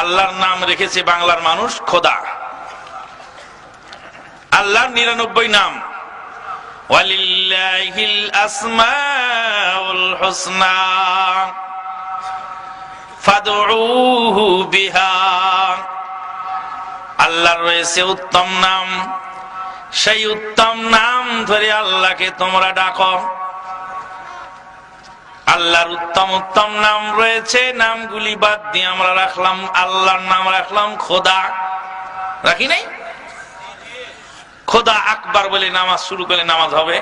আল্লাহর নাম রেখেছে বাংলার মানুষ খোদা। আল্লাহর 99 নাম, ওয়ালিল্লাহিল আসমাউল হুসনা ফাদউহু বিহা। আল্লাহর রয়েছে উত্তম নাম, সেই উত্তম নাম ধরে আল্লাহকে তোমরা ডাকো। আল্লাহর উত্তম উত্তম নাম রয়েছে, নামগুলি বাদ দিয়ে আমরা রাখলাম আল্লাহর নাম রাখলাম খোদা। রাখি নাই? খোদা আকবার বলে নামাজ শুরু করলে নামাজ হবে?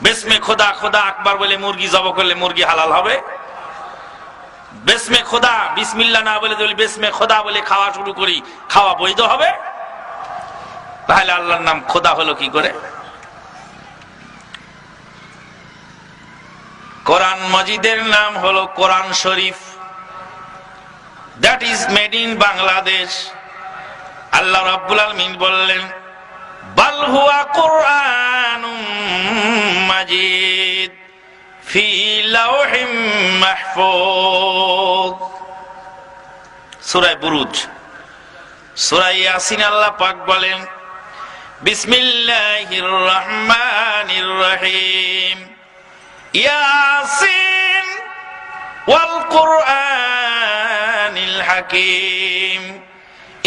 বেসমে খোদা খোদা আকবার বলে মুরগি জব করলে মুরগি হালাল হবে? বেসমে খোদা বিসমিল্লাহ না বলে যদি বেসমে খোদা বলে খাওয়া শুরু করি, খাওয়া বৈধ হবে? তাহলে আল্লাহর নাম খোদা হলো কি করে? কোরআন মাজিদের নাম হলো কোরআন শরীফ, that is made in Bangladesh. আল্লাহ রাব্বুল আলামিন বললেন, বাল হুয়া কুরআনুম মাজিদ ফি লাওহিম মাহফুজ। সূরা বুরুজ। সূরা ইয়াসিন আল্লাহ পাক বলেন, বিসমিল্লাহির রহমানির রহিম, ইয়াসিন ওয়াল কুরআনিল হাকিম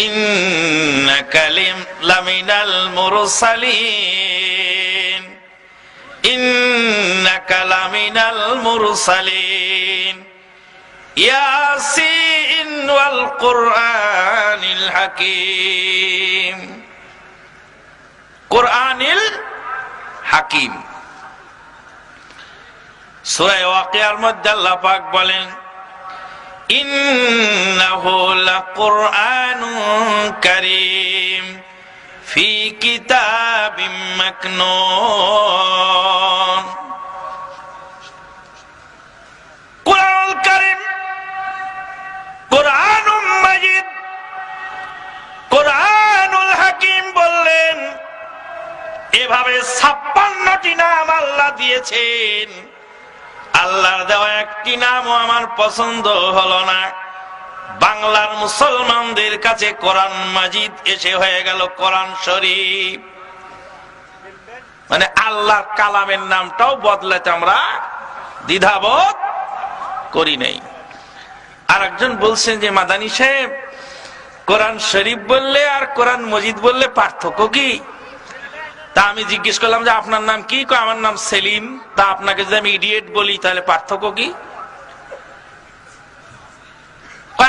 ইন্নাকা লামিনাল মুরসালিন ইন্নাকা লামিনাল মুরসালিন ইয়াসিন ওয়াল কুরআনিল হাকিম। কুরআনিল হাকিম। সূরা ওয়াকিয়ার মধ্যে আল্লাহ পাক বলেন, ইন্নাহু লাকুরআনুন কারীম ফি কিতাবিম মাকনুন। কুরআনুল কারীম, কুরআনুম মাজিদ, কুরআনুল হাকিম বললেন। এভাবে 56টি নাম আল্লাহ দিয়েছেন। আল্লাহর দেওয়া একটি নামও আমার পছন্দ হলো না। বাংলার মুসলমানদের কাছে কোরআন মাজিদ এসে হয়ে গেল কোরআন শরীফ। মানে আল্লাহর কালামের নামটাও বদলাতে আমরা দ্বিধাবোধ করি নাই। আর একজন বলছেন যে মাদানী সাহেব, কোরআন শরীফ বললে আর কোরআন মজিদ বললে পার্থক্য কি? তা আমি জিজ্ঞেস করলাম যে আপনার নাম কি? আমার নাম সেলিম। তা আপনাকে যদি আমি ইডিয়েট বলি তাহলে পার্থক্য কি?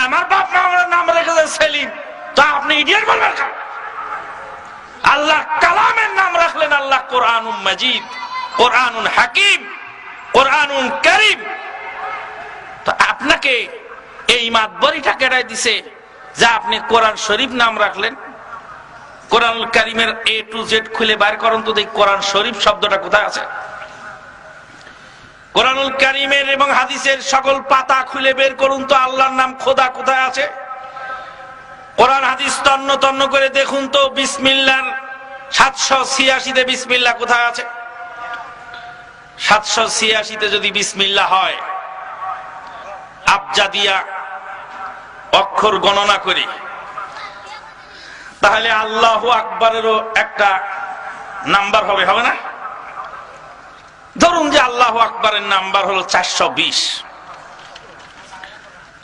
আমার বাপ মা আমার নাম রেখেছে সেলিম, তা আপনি ইডিয়েট বলবেন? আল্লাহ কালামের নাম রাখলেন আল্লাহ কোরআনুম মাজিদ, কোরআনুন হাকিম, কোরআনুন কারীম। তো আপনাকে এই মাতবরিটা কেড়াই দিছে যে আপনি কোরআন শরীফ নাম রাখলেন। কোরআনুল কারীমের A to Z খুলে বাইর করুন তো, দেখি কোরআন শরীফ শব্দটা কোথায় আছে। কোরআনুল কারীমের এবং হাদিসের সকল পাতা খুলে বের করুন তো আল্লাহর নাম খোদা কোথায় আছে। কোরআন হাদিস তন্ন তন্ন করে দেখুন তো বিসমিল্লাহর 786তে বিসমিল্লাহ কোথায় আছে। 786তে যদি বিসমিল্লাহ হয়, আবজাদিয়া অক্ষর গণনা করি, তাহলে আল্লাহু আকবারেরও একটা নাম্বার হবে, হবে না? ধরুন যে আল্লাহু আকবারের নাম্বার হলো 420,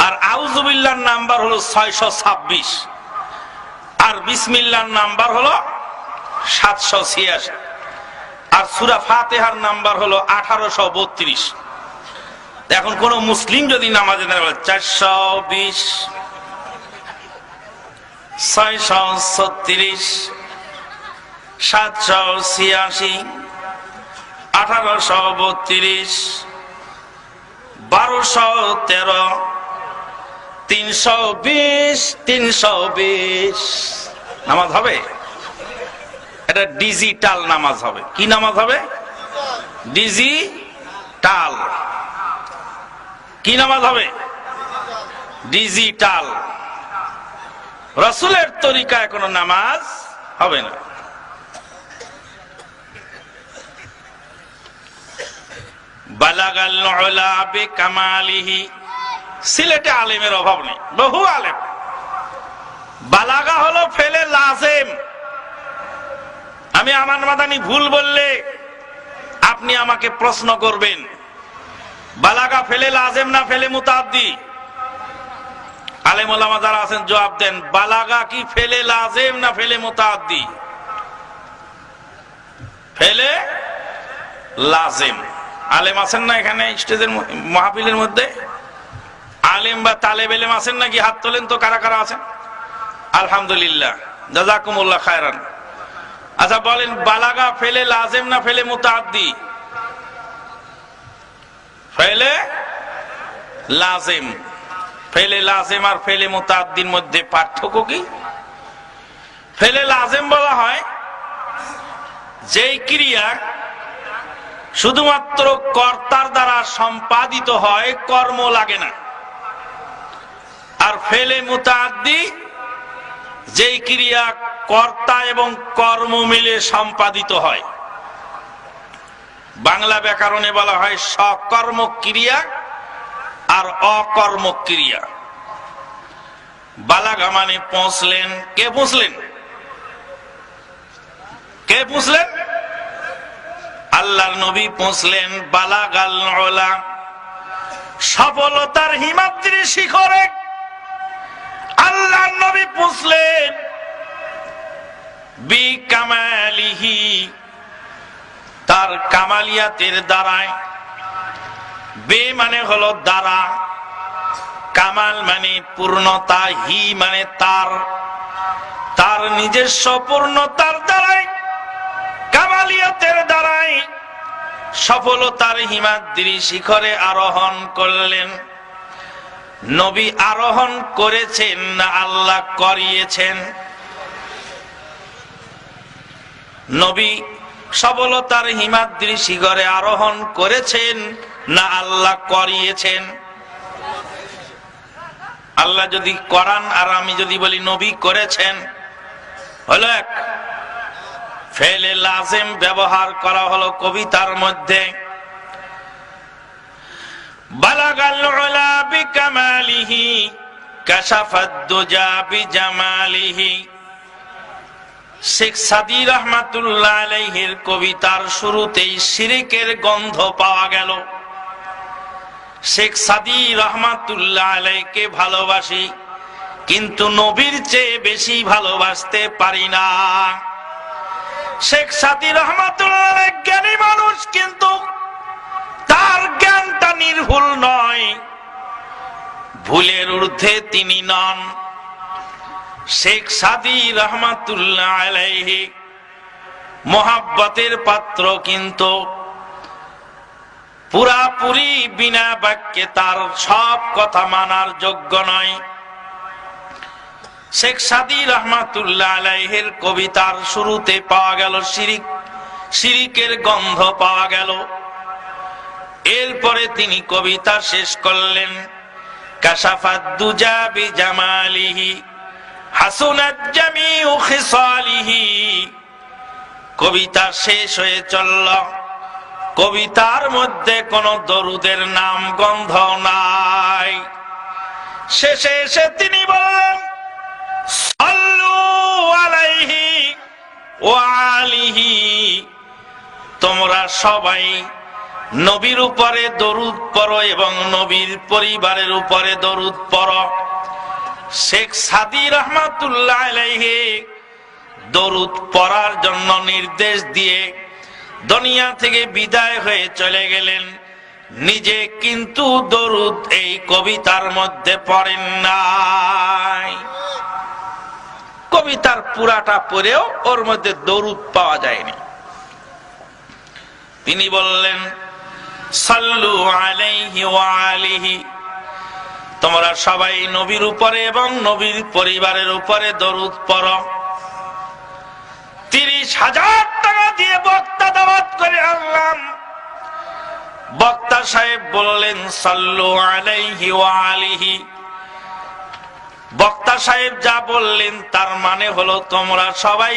আর আউযুবিল্লাহর নাম্বার হলো 626, আর বিসমিল্লাহর নাম্বার হলো 786, আর সূরা ফাতিহার নাম্বার হলো 1832। এখন কোন মুসলিম যদি নামাজে না বলে 420, 636, 786, 1832, 1213, 320, 320 নামাজ হবে? এটা ডিজিটাল নামাজ হবে। কি নামাজ হবে? ডিজিটাল। কি নামাজ হবে? ডিজিটাল। রাসূলের তরিকায় কোনো নামাজ হবে না। বালাগাল উলা বিকামালিহি সিলেটে আলেমের অভাব নেই, বহু আলেম। বালাগা হলো ফেলে লাজেম। আমি আমান মাদানি ভুল বললে আপনি আমাকে প্রশ্ন করবেন, বালাগা ফেলে লাজেম না ফেলে মুতাআদ্দি? আলেম ওলামা যারা আছেন জবাব দেন, বালাগা কি ফেলে লাজেম না ফেলে মুতাআদ্দি? ফেলে লাজেম। আলেম আছেন না এখানে স্টেজের মাহফিলের মধ্যে? আলেম বা তালেব ইলম আছেন নাকি? হাত তোলেন তো কারা কারা আছেন। আলহামদুলিল্লাহ, জাযাকুমুল্লাহ খায়রান। আচ্ছা বলেন, বালাগা ফেলে লাজেম না ফেলে মুতাআদ্দি? ফেলে লাজেম। ফেলে লাজেম আর ফেলে মুতাআদ্দির মধ্যে পার্থক্য কি? ফেলে লাজেম বলা হয় যেই ক্রিয়া শুধুমাত্র কর্তার দ্বারা সম্পাদিত হয়, কর্ম লাগে না। আর ফেলে মুতাআদ্দি যেই ক্রিয়া কর্তা এবং কর্ম মিলে সম্পাদিত হয়। বাংলা ব্যাকরণে বলা হয় সকর্মক ক্রিয়া আর অকর্মক ক্রিয়া। বালাগা মানে পৌঁছলেন। কে পৌঁছলেন? কে পৌঁছলেন? আল্লাহর নবী পৌঁছলেন বালাগাল উলা, সফলতার হিমাদ্রি শিখরে আল্লাহর নবী পৌঁছলেন বিকামালিহি, তার কামালিয়াতের দ্বারায়। বে মানে হলো দ্বারা, কামাল মানে পূর্ণতা, হি মানে তার, তার নিজস্ব পূর্ণতার দ্বারাই, কামালিয়াতের দ্বারাই সফলতার হিমাদ্রি শিখরে আরোহণ করলেন। নবী আরোহণ করেছেন না আল্লাহ করিয়েছেন? নবী সফলতার হিমাদ্রি শিখরে আরোহণ করেছেন না আল্লাহ করিয়েছেন? আল্লাহ যদি করান আর আমি যদি বলি নবী করেছেন, হলো এক। ফেলে লাজেম ব্যবহার করা হলো কবিতার মধ্যে। বালাগাল উলা বিকামালিহি কাশাফাদ দুজা বিজামালিহি। শেখ সাদী রাহমাতুল্লাহ আলাইহির কবিতার শুরুতেই শিরকের গন্ধ পাওয়া গেল। শেখ সাদী রাহমাতুল্লাহ আলাইহিকে ভালোবাসি, কিন্তু নবীর চেয়ে বেশি ভালোবাসতে পারি না। শেখ সাদী রাহমাতুল্লাহ আলাইহি জ্ঞানী মানুষ, কিন্তু তার জ্ঞানটা নির্ভুল নয়, ভুলের ঊর্ধ্বে তিনি নন। শেখ সাদী রাহমাতুল্লাহ আলাইহি মোহাব্বতের পাত্র, কিন্তু পুরাপুরি বিনা বাক্যে তার সব কথা মানার যোগ্য নয়। শেখ সাদী রাহমাতুল্লাহ আলাইহির কবিতার শুরুতে পাওয়া গেল শিরিকের গন্ধ পাওয়া গেল। এরপরে তিনি কবিতা শেষ করলেন কাশাফাদ দুজা বিজামালিহি হাসুনাত জামিউ খিসালিহি। কবিতা শেষ হয়ে চলল, কবিতার মধ্যে কোন দরুদের নাম গন্ধ নাই। শেষে এসে তিনি বললেন সাল্লু আলাইহি ওয়া আলিহি, তোমরা সবাই নবীর উপরে দরুদ পড়ো এবং নবীর পরিবারের উপরে দরুদ পড়ো। শেখ সাদী রাহমাতুল্লাহ আলাইহি দরুদ পড়ার জন্য নির্দেশ দিয়ে দুনিয়া থেকে বিদায় হয়ে চলে গেলেন। নিজে কিন্তু দরুদ এই কবিতার মধ্যে পড়েন নাই। কবিতার পুরাটা পড়েও ওর মধ্যে দরুদ পাওয়া যায়নি। তিনি বললেন সাল্লু আলাইহি ওয়া আলিহি, তোমরা সবাই নবীর উপরে এবং নবীর পরিবারের উপরে দরুদ পড়ো। 30,000 টাকা দিয়ে বক্তা দাওয়াত করে আনলাম। বক্তা সাহেব বললেন সাল্লু আলাইহি ওয়া আলিহি। বক্তা সাহেব যা বললেন তার মানে হলো তোমরা সবাই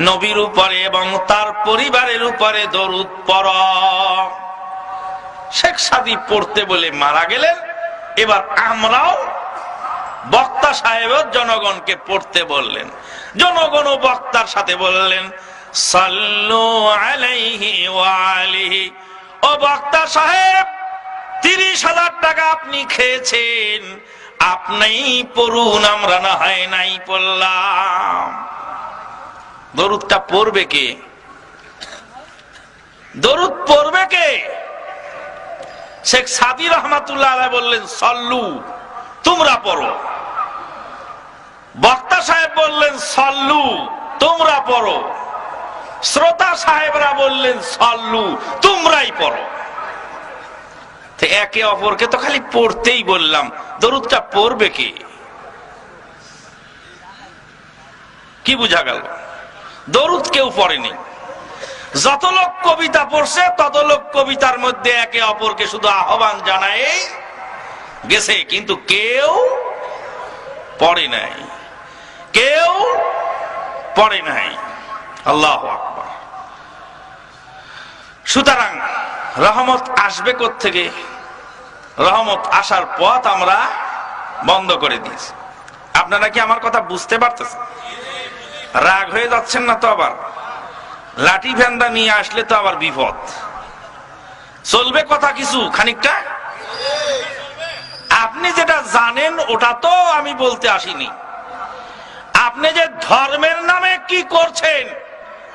নবীর উপরে এবং তার পরিবারের উপরে দরুদ পড়ো। শেখ সাদী পড়তে বলে মারা গেলেন, এবার আমরাও বক্তা সাহেব জনগণকে পড়তে বললেন, জনগণ বক্তার সাথে বললেন সাল্লু আলাইহি ওয়া আলিহি। ও বক্তা সাহেব, 30,000 টাকা আপনি খেয়েছেন, আপনিই পড়ুন, আমরা না হয় নাই পড়লাম। দরুদটা পড়বে কে? দরুদ পড়বে কে? শেখ সাদি রহমাতুল্লাহ আলাইহি বললেন সল্লু, তোমরা পড়ো। বক্তা সাহেব বললেন সল্লু, তোমরা পড়ো। শ্রোতা সাহেবরা বললেন সল্লু, তোমরাই পড়ো। একে অপরকে তো খালি পড়তেই বললাম, দরুদটা পড়বে কে? কি বুঝা গেল? দরুদ কেউ পড়েনি। যত লোক কবিতা পড়ছে তত লোক কবিতার মধ্যে একে অপরকে শুধু আহ্বান জানায় গেছে, কিন্তু কেউ পড়ে নাই, কেউ পড়ে নাই। আল্লাহু আকবার। সুতরাং রহমত আসবে কোত্থেকে? রহমত আসার পথ আমরা বন্ধ করে দিয়েছি। আপনারা কি আমার কথা বুঝতে পারতেছেন? রাগ হয়ে যাচ্ছেন না তো? আবার লাঠি ফেন্দা নিয়ে আসলে তো আবার বিপদ। চলবে কথা কিছু খানিকটা। আপনি যেটা জানেন ওটা তো আমি বলতে আসিনি। আপনি যে ধর্মের নামে কি করছেন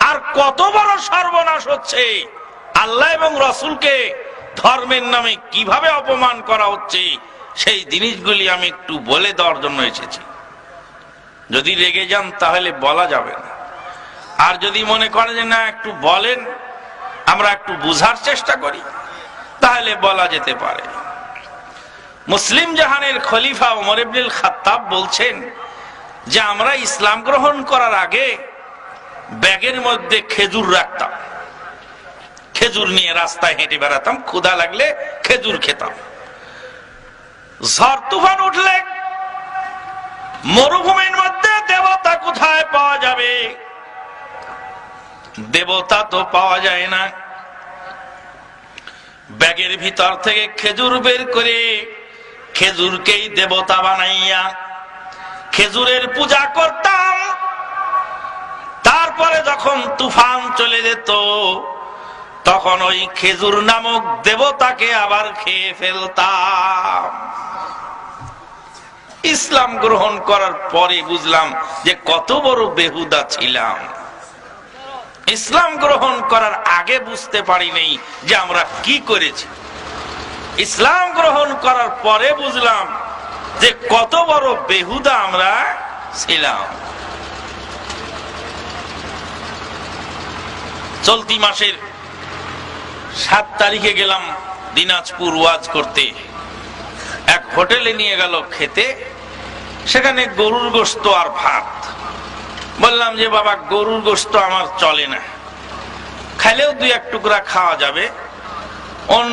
আর কত বড় সর্বনাশ হচ্ছে, আল্লাহ এবং রসুলকে ধর্মের নামে কিভাবে অপমান করা হচ্ছে, সেই জিনিসগুলি আমি একটু বলে দেওয়ার জন্য এসেছি। যদি রেগে যান তাহলে বলা যাবে না, আর যদি মনে করেন যে না একটু বলেন, আমরা একটু বুঝার চেষ্টা করি, তাহলে বলা যেতে পারে। মুসলিম জাহানের খলিফা ওমর ইবনুল খাত্তাব বলছেন যে আমরা ইসলাম গ্রহণ করার আগে ব্যাগের মধ্যে খেজুর রাখতাম, খেজুর নিয়ে রাস্তায় হেঁটে বেড়াতাম, ক্ষুধা লাগলে খেজুর খেতাম। ঝড় তুফান উঠলে মরুভূমির মধ্যে দেবতা কোথায় পাওয়া যাবে? দেবতা তো পাওয়া যায় না। ব্যাগের ভিতর থেকে খেজুর বের করে খেজুরকেই দেবতা বানাইয়া খেজুরের পূজা করতাম। তারপরে যখন তুফান চলে যেত তখন ওই খেজুর নামক দেবতাকে আবার খেয়ে ফেলতাম। ইসলাম গ্রহণ করার পরে বুঝলাম যে কত বড় বেহুদা ছিলাম। ইসলাম গ্রহণ করার আগে বুঝতে পারিনি যে আমরা কি করেছি। ইসলাম গ্রহণ করার পরে বুঝলাম যে কত বড় বেহুদা আমরা ছিলাম। চলতি মাসের 7 তারিখে গেলাম দিনাজপুর ওয়াজ করতে। এক হোটেলে নিয়ে গেল খেতে, সেখানে গরুর গোশত আর ভাত। বললাম যে বাবা গরুর গোশত আমার চলে না, খাইলেও 2-1 টুকরা খাওয়া যাবে, অন্য